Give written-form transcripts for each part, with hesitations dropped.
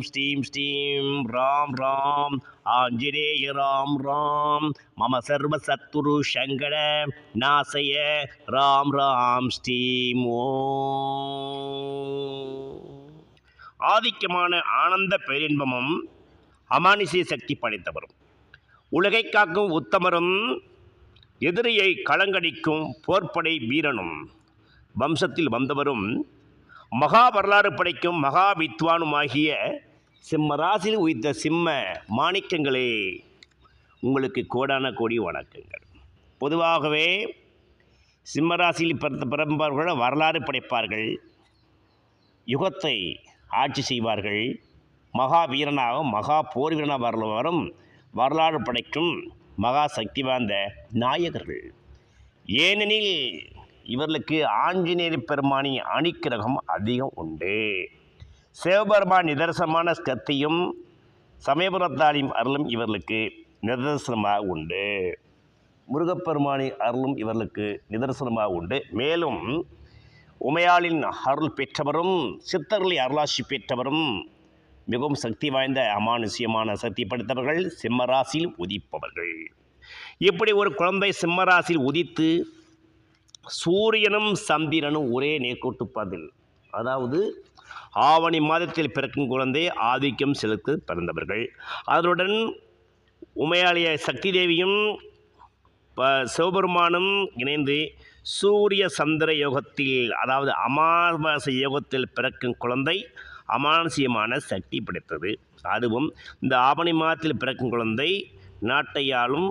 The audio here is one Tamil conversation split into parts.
ஸ்ரீம் ஸ்ரீம் ராம் ராம் ஆஞ்சநேய ராம் ராம் மம சர்வ சத்துரு சங்கட நாசய ராம் ராம் ஸ்ரீம் ஆதிக்கமான ஆனந்த பேரின்பமும் அமானுஷ்ய சக்தி படைத்தவரும் உலகை காக்கும் உத்தமரும் எதிரியை களங்கடிக்கும் போர்ப்படை வீரனும் வம்சத்தில் வந்தவரும் மகா வரலாறு படைக்கும் மகா வித்வானுமாகிய சிம்ம ராசியில் உயிர்த்த சிம்ம மாணிக்கங்களே, உங்களுக்கு கோடான கோடி வணக்கங்கள். பொதுவாகவே சிம்ம ராசியில் பிறந்தவர்கள் வரலாறு படைப்பார்கள், யுகத்தை ஆட்சி செய்வார்கள், மகா வீரனாக மகா போர் வீரனாக வரும் வரலாறு படைக்கும் மகா சக்தி வாய்ந்த நாயகர்கள். ஏனெனில் இவர்களுக்கு ஆஞ்சநேய பெருமானின் அனுக்கிரகம் அதிகம் உண்டு. சிவபெருமான் நிதர்சனமான சக்தியும் சமயபுரத்தாரின் அருளும் இவர்களுக்கு நிதர்சனமாக உண்டு. முருகப்பெருமானின் அருளும் இவர்களுக்கு நிதர்சனமாக உண்டு. மேலும் உமையாளின் அருள் பெற்றவரும் சித்தர்களை அருளாட்சி பெற்றவரும் மிகவும் சக்தி வாய்ந்த அமானுஷ்யமான சக்தி படைத்தவர்கள் சிம்மராசியில் உதிப்பவர்கள். இப்படி ஒரு குழந்தை சிம்மராசியில் உதித்து சூரியனும் சந்திரனும் ஒரே நேர்கோட்டுப்பாதையில், அதாவது ஆவணி மாதத்தில் பிறக்கும் குழந்தை ஆதிக்கம் செலுத்த பிறந்தவர்கள். அதனுடன் உமையாளிய சக்தி தேவியும் சிவபெருமானும் இணைந்து சூரிய சந்திர யோகத்தில், அதாவது அமாவாசை யோகத்தில் பிறக்கும் குழந்தை அமானுஷ்யமான சக்தி படைத்தது. அதுவும் இந்த ஆவணி மாதத்தில் பிறக்கும் குழந்தை நாட்டையாலும்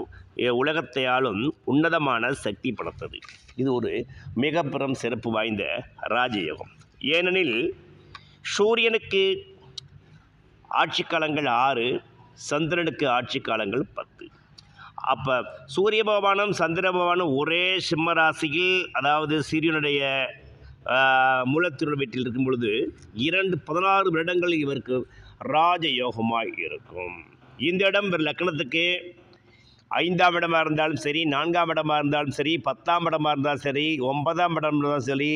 உலகத்தையாலும் உன்னதமான சக்தி படைத்தது. இது ஒரு மிக பெரும் சிறப்பு வாய்ந்த ராஜயோகம். ஏனெனில் சூரியனுக்கு ஆட்சி காலங்கள் 6, சந்திரனுக்கு ஆட்சி காலங்கள் 10. அப்போ சூரிய பகவானும் சந்திர பகவானும் ஒரே சிம்ம ராசியில், அதாவது சூரியனுடைய மூலத்திருள் வீட்டில் இருக்கும் பொழுது 16 வருடங்கள் இவருக்கு ராஜயோகமாக இருக்கும். இந்த இடம் லக்னத்துக்கு 5ஆம் இடமாக இருந்தாலும் சரி, 4ஆம் இடமாக இருந்தாலும் சரி, 10ஆம் இடமாக இருந்தாலும் சரி, 9ஆம் இடம் இருந்தாலும் சரி,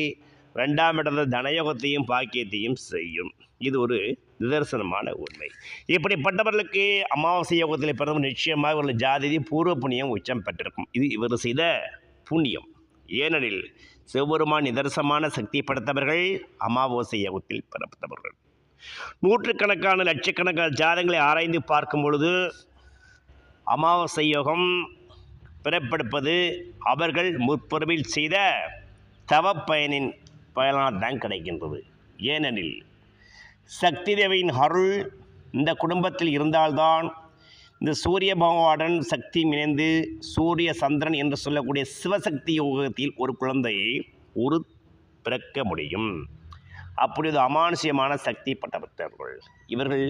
2ஆம் இடத்தில் தனயோகத்தையும் பாக்கியத்தையும் செய்யும். இது ஒரு நிதர்சனமான உண்மை. இப்படிப்பட்டவர்களுக்கு அமாவாசை யோகத்தில் பிறந்த நிச்சயமாக இவர்கள் ஜாதி பூர்வ புண்ணியம் உச்சம் பெற்றிருக்கும். இது இவர் செய்த புண்ணியம். ஏனெனில் சிவபெருமான் நிதர்சனமான சக்தி படைத்தவர்கள் அமாவாசை யோகத்தில் பிறந்தவர்கள். நூற்றுக்கணக்கான லட்சக்கணக்கான ஜாதகங்களை ஆராய்ந்து பார்க்கும் பொழுது அமாவாசை யோகம் பிறப்பெடுப்பது அவர்கள் முற்பிறவில் செய்த தவ பயனின் பயனால் தான் கிடைக்கின்றது. ஏனெனில் சக்தி தேவியின் அருள் இந்த குடும்பத்தில் இருந்தால்தான் இந்த சூரிய பகவானுடன் சக்தி இணைந்து சூரிய சந்திரன் என்று சொல்லக்கூடிய சிவசக்தி யோகத்தில் ஒரு குழந்தையை பிறக்க முடியும். அப்பொழுது அமானுஷ்யமான சக்தி பட்டவர்கள் இவர்கள்.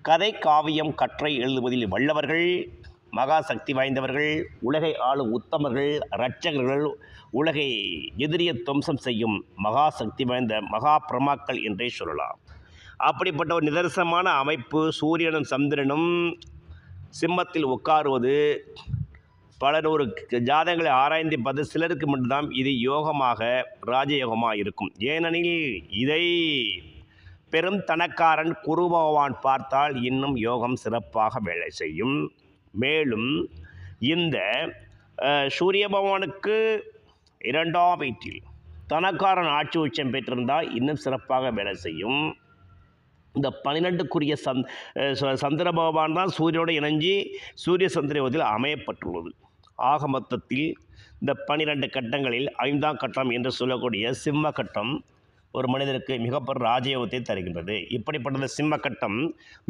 கதை காவியம் கற்றை எழுதுவதில் வல்லவர்கள், மகா சக்தி வாய்ந்தவர்கள், உலகை ஆளும் உத்தமர்கள், இரட்சகர்கள், உலகை எதிரிய துவம்சம் செய்யும் மகா சக்தி வாய்ந்த மகா பிரமாக்கள் என்றே சொல்லலாம். அப்படிப்பட்ட ஒரு நிதர்சனமான அமைப்பு சூரியனும் சந்திரனும் சிம்மத்தில் உட்காருவது பல நூறு ஜாதகங்களை ஆராய்ந்து பார்த்து சிலருக்கு மட்டும்தான் இது யோகமாக ராஜயோகமாக இருக்கும். ஏனெனில் இதை பெரும் தனக்காரன் குரு பகவான் பார்த்தால் இன்னும் யோகம் சிறப்பாக வேலை செய்யும். மேலும் இந்த சூரிய பகவானுக்கு 2ஆம் வீட்டில் தனக்காரன் ஆட்சி உச்சம் பெற்றிருந்தால் இன்னும் சிறப்பாக வேலை செய்யும். இந்த 12க்குரிய சந்திர பகவான் தான் சூரியனோடு இணைஞ்சி சூரிய சந்திர யோகத்தில் அமையப்பட்டுள்ளது. ஆக மொத்தத்தில் இந்த 12 கட்டங்களில் 5ஆம் கட்டம் என்று சொல்லக்கூடிய சிம்ம கட்டம் ஒரு மனிதருக்கு மிகப்பெரிய ராஜயோகத்தை தருகின்றது. இப்படிப்பட்ட சிம்ம கட்டம்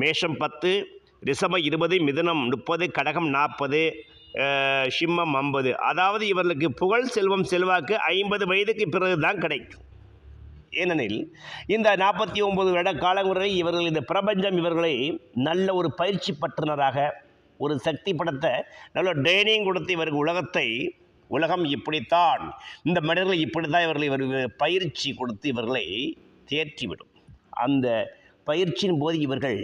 மேஷம் 10, ரிஷபம் 20, மிதுனம் 30, கடகம் 40, சிம்மம் 50. அதாவது இவர்களுக்கு புகழ் செல்வம் செல்வாக்கு 50 வயதுக்கு பிறகு தான் கிடைக்கும். ஏனெனில் இந்த 49 வருட காலம் வரை இவர்கள் இந்த பிரபஞ்சம் இவர்களை நல்ல ஒரு பயிற்சி பற்றுனராக, ஒரு சக்தி படத்தை நல்ல ட்ரைனிங் கொடுத்து இவர்கள் உலகம் இப்படித்தான், இந்த மனிதர்கள் இப்படி தான் இவர்கள் பயிற்சி கொடுத்து இவர்களை தேற்றிவிடும். அந்த பயிற்சியின் போது இவர்கள்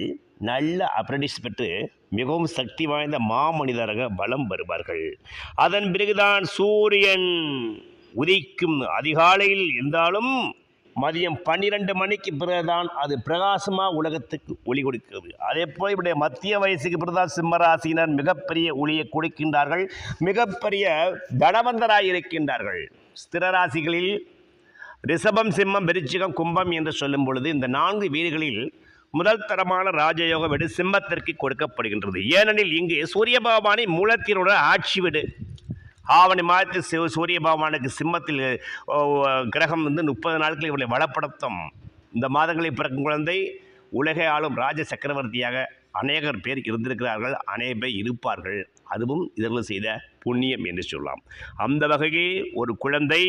நல்ல அப்ரண்டிஸ் பெற்று மிகவும் சக்தி வாய்ந்த மாமனிதராக வலம் வருவார்கள். அதன் பிறகுதான் சூரியன் உதிக்கும் அதிகாலையில் இருந்தாலும் மதியம் 12 மணிக்கு பிறகுதான் அது பிரகாசமாக உலகத்துக்கு ஒளி கொடுக்கிறது. அதே போல் இப்படி மத்திய வயசுக்கு பிறகுதான் சிம்மராசினர் மிகப்பெரிய ஒளியை கொடுக்கின்றார்கள், மிகப்பெரிய தனவந்தராய் இருக்கின்றார்கள். ஸ்திர ராசிகளில் ரிஷபம், சிம்மம், விருச்சிகம், கும்பம் என்று சொல்லும் பொழுது இந்த 4 வீடுகளில் முதல் தரமான ராஜயோக வீடு சிம்மத்திற்கு கொடுக்கப்படுகின்றது. ஏனெனில் இங்கு சூரிய பகவானை மூலத்தினோட ஆட்சி வீடு. ஆவணி மாதத்தில் சூரிய பகவானுக்கு சிம்மத்தில் கிரகம் 30 நாட்கள் இவர்களை வளப்படுத்தும். இந்த மாதங்களில் பிறக்கும் குழந்தை உலகை ஆளும் ராஜ சக்கரவர்த்தியாக அநேகர் பேர் இருந்திருக்கிறார்கள், அநேக பேர் இருப்பார்கள். அதுவும் இவர்கள் செய்த புண்ணியம் என்று சொல்லலாம். அந்த வகையில் ஒரு குழந்தை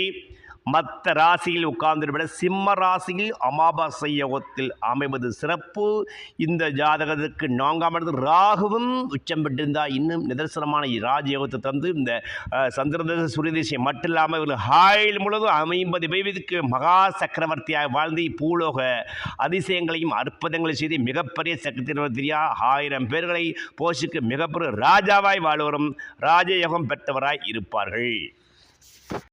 மற்ற ராசியில் உட்கார்ந்துவிட சிம்ம ராசியில் அமாவாசை யோகத்தில் அமைவது சிறப்பு. இந்த ஜாதகத்துக்கு 4ஆம் இடத்தில் ராகுவும் உச்சம் பெற்றிருந்தால் இன்னும் நிதர்சனமான ராஜயோகத்தை தந்து இந்த சந்திரதச சூரியதிசை மட்டும் இல்லாமல் இவர்கள் ஆயுள் முழுவதும் 50 வயதுக்கு மகா சக்கரவர்த்தியாக வாழ்ந்து பூலோக அதிசயங்களையும் அற்புதங்களையும் செய்து மிகப்பெரிய சக்கரவர்த்தியாக 1000 பேர்களை போஷிக்க மிகப்பெரிய ராஜாவாய் வாழ்வரும் ராஜயோகம் பெற்றவராய் இருப்பார்கள்.